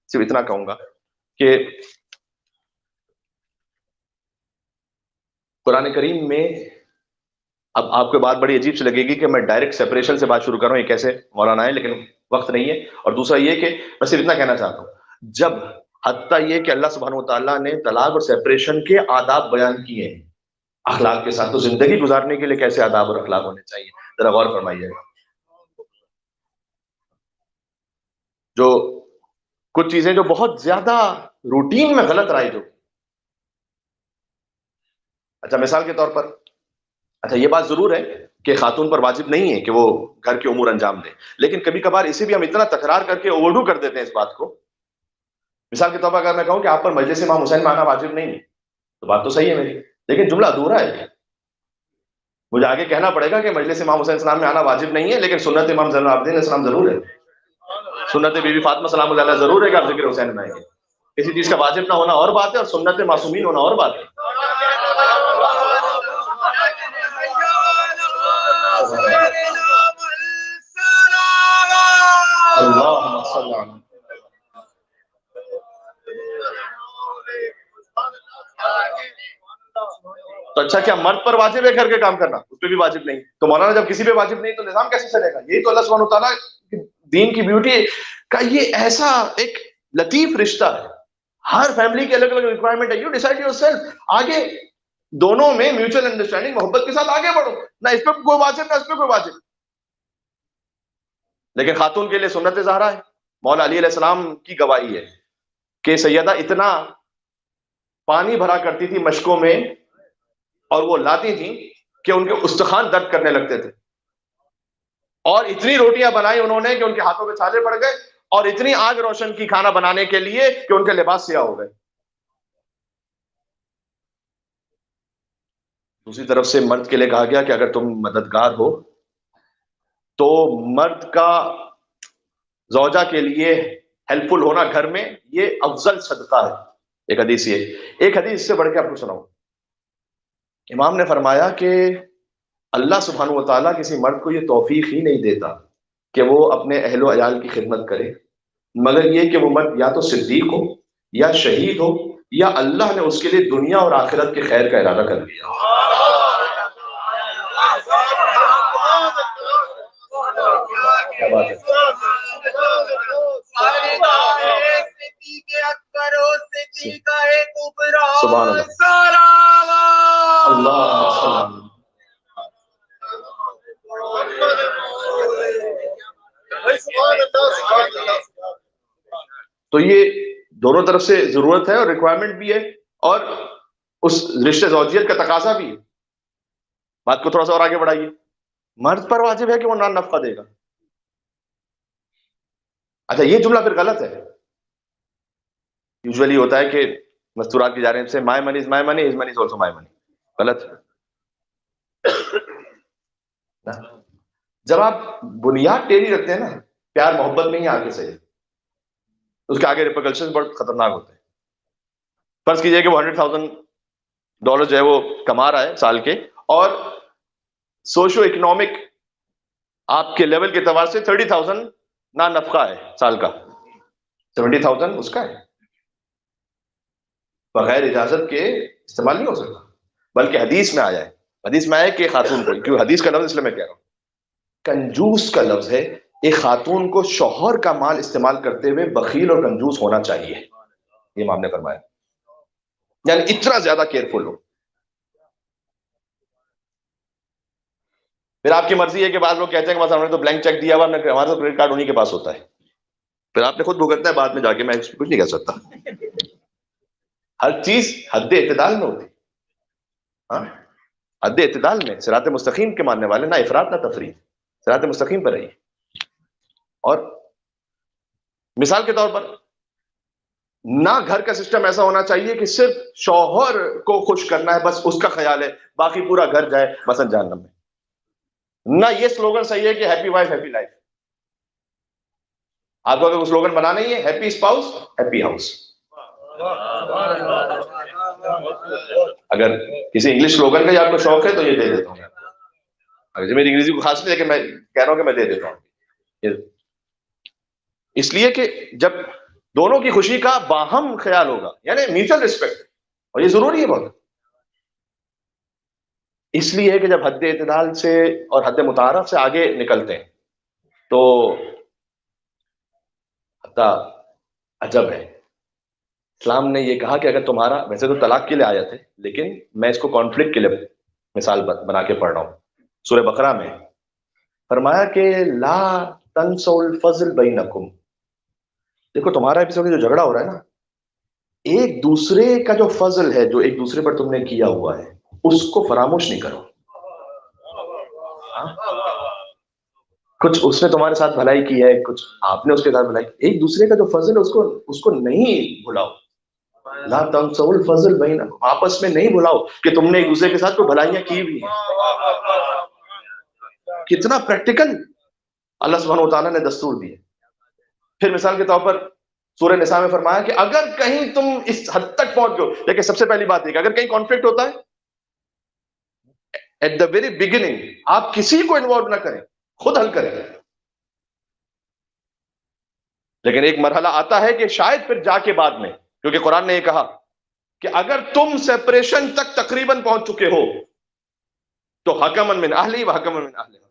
صرف اتنا کہوں گا کہ قرآن کریم میں، اب آپ کو بات بڑی عجیب سے لگے گی کہ میں ڈائریکٹ سیپریشن سے بات شروع کر رہا ہوں، یہ کیسے مولانا ہے، لیکن وقت نہیں ہے. اور دوسرا یہ کہ میں صرف اتنا کہنا چاہتا ہوں، جب حتیٰ یہ کہ اللہ سبحانہ و تعالیٰ نے طلاق اور سیپریشن کے آداب بیان کیے ہیں اخلاق کے ساتھ، تو زندگی گزارنے کے لیے کیسے آداب اور اخلاق ہونے چاہیے، ذرا غور فرمائیے گا. جو کچھ چیزیں جو بہت زیادہ روٹین میں غلط رائج ہو. اچھا مثال کے طور پر، اچھا یہ بات ضرور ہے کہ خاتون پر واجب نہیں ہے کہ وہ گھر کے امور انجام دے، لیکن کبھی کبھار اسے بھی ہم اتنا تکرار کر کے اوورڈو کر دیتے ہیں اس بات کو. مثال کے طور پر اگر میں کہوں کہ آپ پر مجلس امام حسین میں آنا واجب نہیں ہے، تو بات تو صحیح ہے میری، لیکن جملہ ادھورا ہے. مجھے آگے کہنا پڑے گا کہ مجلس امام حسین السلام میں آنا واجب نہیں ہے، لیکن سنت امام زین العابدین علیہ السلام ضرور ہے، سنت بی بی فاطمہ سلام اللہ علیہ ضرور ہے کہ آپ ذکر حسین میں آئیں گے. کسی چیز کا واجب نہ ہونا اور بات ہے، اور سنت معصومین ہونا اور بات ہے. اللہم صل علی. تو اچھا کیا مرد پر واجب ہے گھر کے کام کرنا؟ اس پہ بھی واجب نہیں. تو مولانا جب کسی پہ واجب نہیں تو نظام کیسے چلے گا؟ یہی تو اللہ سبحانہ وتعالیٰ دین کی بیوٹی کا یہ ایسا ایک لطیف رشتہ ہے. ہر فیملی کی الگ الگ ریکوائرمنٹ ہے، یو ڈیسائیڈ یور سیلف. آگے دونوں میں میوچل انڈرسٹینڈنگ محبت کے ساتھ آگے بڑھو، نہ اس پہ کوئی واجب نہ اس پہ کوئی واجب. لیکن خاتون کے لیے سنت زہرا ہے. مولا علی علیہ السلام کی گواہی ہے کہ سیدہ اتنا پانی بھرا کرتی تھی مشکوں میں اور وہ لاتی تھی کہ ان کے استخوان درد کرنے لگتے تھے، اور اتنی روٹیاں بنائی انہوں نے کہ ان کے ہاتھوں پہ چھالے پڑ گئے، اور اتنی آگ روشن کی کھانا بنانے کے لیے کہ ان کے لباس سیاہ ہو گئے. دوسری طرف سے مرد کے لیے کہا گیا کہ اگر تم مددگار ہو تو مرد کا زوجہ کے لیے ہیلپ فل ہونا گھر میں یہ افضل صدقہ ہے. ایک حدیث ایک حدیث سے بڑھ کے آپ کو سناؤں. امام نے فرمایا کہ اللہ سبحانہ و تعالیٰ کسی مرد کو یہ توفیق ہی نہیں دیتا کہ وہ اپنے اہل و عیال کی خدمت کرے، مگر یہ کہ وہ مرد یا تو صدیق ہو یا شہید ہو یا اللہ نے اس کے لیے دنیا اور آخرت کے خیر کا ارادہ کر لیا. کیا بات ہے. سبحان اللہ. تو یہ دونوں طرف سے ضرورت ہے اور ریکوائرمنٹ بھی ہے، اور اس رشتے زوجیت کا تقاضا بھی ہے. بات کو تھوڑا سا اور آگے بڑھائیے. مرد پر واجب ہے کہ وہ نان نفقہ دے گا. اچھا یہ جملہ پھر غلط ہے. یوزولی ہوتا ہے کہ مستورات کی جانب سے مائی منی از مائی منی، his money is also my منی. غلط. جب آپ بنیاد ٹیڑھی رکھتے ہیں نا پیار محبت میں ہی آگے سے، اس کے آگے ریپرکشن بہت خطرناک ہوتے ہیں. فرض کیجئے کہ وہ $100,000 جو ہے وہ کما رہا ہے سال کے، اور سوشو اکنامک آپ کے لیول کے اعتبار سے 30,000 نان نفقہ ہے سال کا، 70,000 اس کا ہے. بغیر اجازت کے استعمال نہیں ہو سکتا. بلکہ حدیث میں آیا ہے، حدیث میں آیا کہ خاتون کو، کیوں حدیث کا لفظ اس لیے میں کہہ رہا ہوں، کنجوس کا لفظ ہے. ایک خاتون کو شوہر کا مال استعمال کرتے ہوئے بخیل اور کنجوس ہونا چاہیے، یہ امام نے فرمایا. یعنی اتنا زیادہ کیئرفل ہو. پھر آپ کی مرضی ہے کہ بعض لوگ کہتے ہیں کہ بس ہم نے تو بلینک چیک دیا ہوا، ہمارا تو کریڈٹ کارڈ انہیں کے پاس ہوتا ہے. پھر آپ نے خود بھگتنا ہے بعد میں جا کے، میں کچھ نہیں کہہ سکتا. ہر چیز حد اعتدال میں ہوتی. ہاں حد اعتدال میں. صراط مستقیم کے ماننے والے، نہ افراط نہ تفریط، صراط مستقیم پر رہیے. اور مثال کے طور پر نہ گھر کا سسٹم ایسا ہونا چاہیے کہ صرف شوہر کو خوش کرنا ہے، بس اس کا خیال ہے، باقی پورا گھر جائے مثلا جہنم میں. نہ یہ سلوگن صحیح ہے کہ ہیپی وائف ہیپی لائف. آپ کو اگر وہ سلوگن بنانا ہی ہے، ہیپی اسپاؤس ہیپی ہاؤس. اگر کسی انگلش سلوگن کا آپ کو شوق ہے تو یہ دے دیتا ہوں. اگر میری انگریزی کو خاص نہیں، لیکن میں کہہ رہا ہوں کہ میں دے دیتا ہوں. اس لیے کہ جب دونوں کی خوشی کا باہم خیال ہوگا، یعنی میوچل رسپیکٹ، اور یہ ضروری ہے بہت. اس لیے کہ جب حد اعتدال سے اور حد متعارف سے آگے نکلتے ہیں تو حتیٰ عجب ہے. اسلام نے یہ کہا کہ اگر تمہارا، ویسے تو طلاق کے لیے آیت ہے لیکن میں اس کو کانفلکٹ کے لیے مثال بنا کے پڑھ رہا ہوں. سورہ بقرہ میں فرمایا کہ لا تنسوا الفضل بینکم. دیکھو تمہارا اپنے جو جھگڑا ہو رہا ہے نا، ایک دوسرے کا جو فضل ہے جو ایک دوسرے پر تم نے کیا ہوا ہے اس کو فراموش نہیں کرو. کچھ اس نے تمہارے ساتھ بھلائی کی ہے، کچھ آپ نے اس کے ساتھ بھلائی کی، ایک دوسرے کا جو فضل ہے اس کو نہیں بھلاؤ. لا تنسوا الفضل بینکم، آپس میں نہیں بھلاؤ کہ تم نے ایک دوسرے کے ساتھ کوئی بھلائیاں کی بھی ہیں. کتنا پریکٹیکل اللہ سبحانہ و تعالیٰ نے دستور دیے. پھر مثال کے طور پر سورہ نساء میں فرمایا کہ اگر کہیں تم اس حد تک پہنچ گئے، لیکن سب سے پہلی بات یہ کہ اگر کہیں کانفلکٹ ہوتا ہے ایٹ دا ویری بگننگ آپ کسی کو انوالو نہ کریں، خود حل کریں. لیکن ایک مرحلہ آتا ہے کہ شاید پھر جا کے بعد میں، کیونکہ قرآن نے یہ کہا کہ اگر تم سیپریشن تک تقریباً پہنچ چکے ہو تو حکمن من اہلی و حکمن من اہلہا،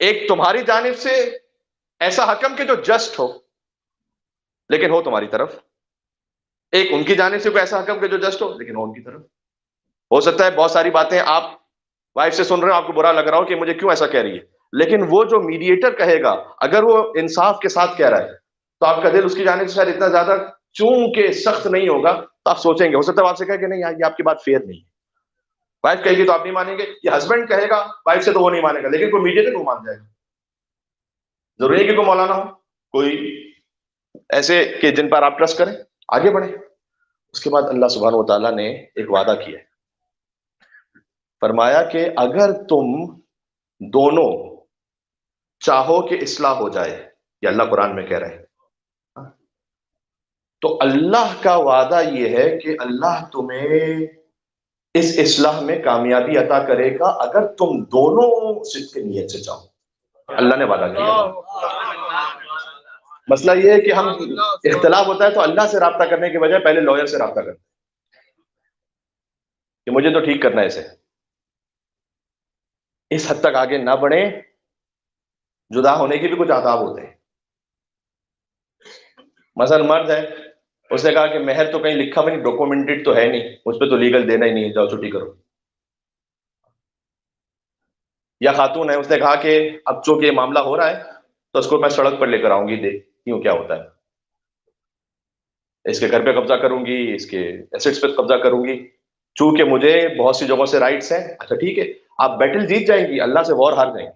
ایک تمہاری جانب سے ایسا حکم کہ جو جسٹ ہو لیکن ہو تمہاری طرف، ایک ان کی جانب سے کوئی ایسا حکم کہ جو جسٹ ہو لیکن ہو ان کی طرف. ہو سکتا ہے بہت ساری باتیں آپ وائف سے سن رہے ہو، آپ کو برا لگ رہا ہو کہ مجھے کیوں ایسا کہہ رہی ہے، لیکن وہ جو میڈیٹر کہے گا اگر وہ انصاف کے ساتھ کہہ رہا ہے تو آپ کا دل اس کی جانب سے شاید اتنا زیادہ چونکہ سخت نہیں ہوگا تو آپ سوچیں گے. ہو سکتا ہے آپ سے کہے کہ نہیں یہ آپ کی بات فیئر نہیں ہے. وائف کہے گی تو آپ نہیں مانیں گے، یہ ہسبینڈ کہے گا وائف سے تو وہ نہیں مانے گا، لیکن کوئی میڈیٹر کو مان جائے گا. ضروری ہے کہ کوئی مولانا ہو، کوئی ایسے کہ جن پر آپ ٹرسٹ کریں، آگے بڑھیں. اس کے بعد اللہ سبحانہ و تعالیٰ نے ایک وعدہ کیا، فرمایا کہ اگر تم دونوں چاہو کہ اصلاح ہو جائے، یہ اللہ قرآن میں کہہ رہے ہیں، تو اللہ کا وعدہ یہ ہے کہ اللہ تمہیں اس اصلاح میں کامیابی عطا کرے گا اگر تم دونوں صدق نیت سے چاہو. اللہ نے وعدہ کیا. مسئلہ یہ ہے کہ ہم اختلاف ہوتا ہے تو اللہ سے رابطہ کرنے کے بجائے پہلے لائر سے رابطہ کرتے ہیں کہ مجھے تو ٹھیک کرنا ہے اسے. اس حد تک آگے نہ بڑھیں. جدا ہونے کے بھی کچھ آداب ہوتے ہیں. مثلا مرد ہے، اس نے کہا کہ مہر تو کہیں لکھا بھی نہیں، ڈاکومنٹڈ تو ہے نہیں، اس پہ تو لیگل دینا ہی نہیں ہے، جاؤ چھٹی کرو. یا خاتون ہے، اس نے کہا کہ اب چونکہ یہ معاملہ ہو رہا ہے تو اس کو میں سڑک پر لے کر آؤں گی، دیکھتی ہوں کیا ہوتا ہے، اس کے گھر پہ قبضہ کروں گی، اس کے ایسٹس پہ قبضہ کروں گی، چونکہ مجھے بہت سی جگہوں سے رائٹس ہیں. اچھا ٹھیک ہے، آپ بیٹل جیت جائیں گی، اللہ سے وار ہار جائیں گی.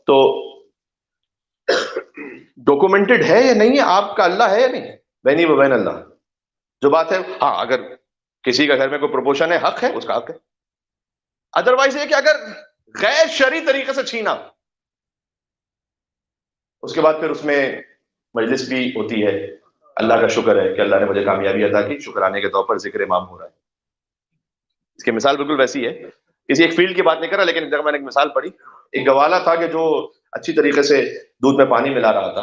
تو ڈاکومنٹڈ ہے یا نہیں ہے، آپ کا اللہ ہے یا نہیں، بینی و بین اللہ. جو بات ہے ہاں، اگر کسی کا گھر میں کوئی پروپوشن ہے، حق ہے، اس کا حق ہے. ادروائز یہ کہ اگر غیر شرعی طریقے سے چھینا، اس کے بعد پھر اس میں مجلس بھی ہوتی ہے. اللہ کا شکر ہے کہ اللہ نے مجھے کامیابی عطا کی، شکرانے کے طور پر ذکر امام ہو رہا ہے. اس کی مثال بالکل ویسی ہے. کسی ایک فیلڈ کی بات نہیں کر رہا، لیکن جب میں نے ایک مثال پڑھی، ایک گوالا تھا کہ جو اچھی طریقے سے دودھ میں پانی ملا رہا تھا،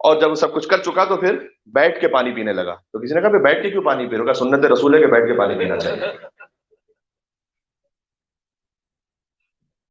اور جب وہ سب کچھ کر چکا تو پھر بیٹھ کے پانی پینے لگا. تو کسی نے کہا بیٹھ کے کیوں پانی پی رہا؟ سنت رسول ہے کہ بیٹھ کے پانی پینا چاہیے.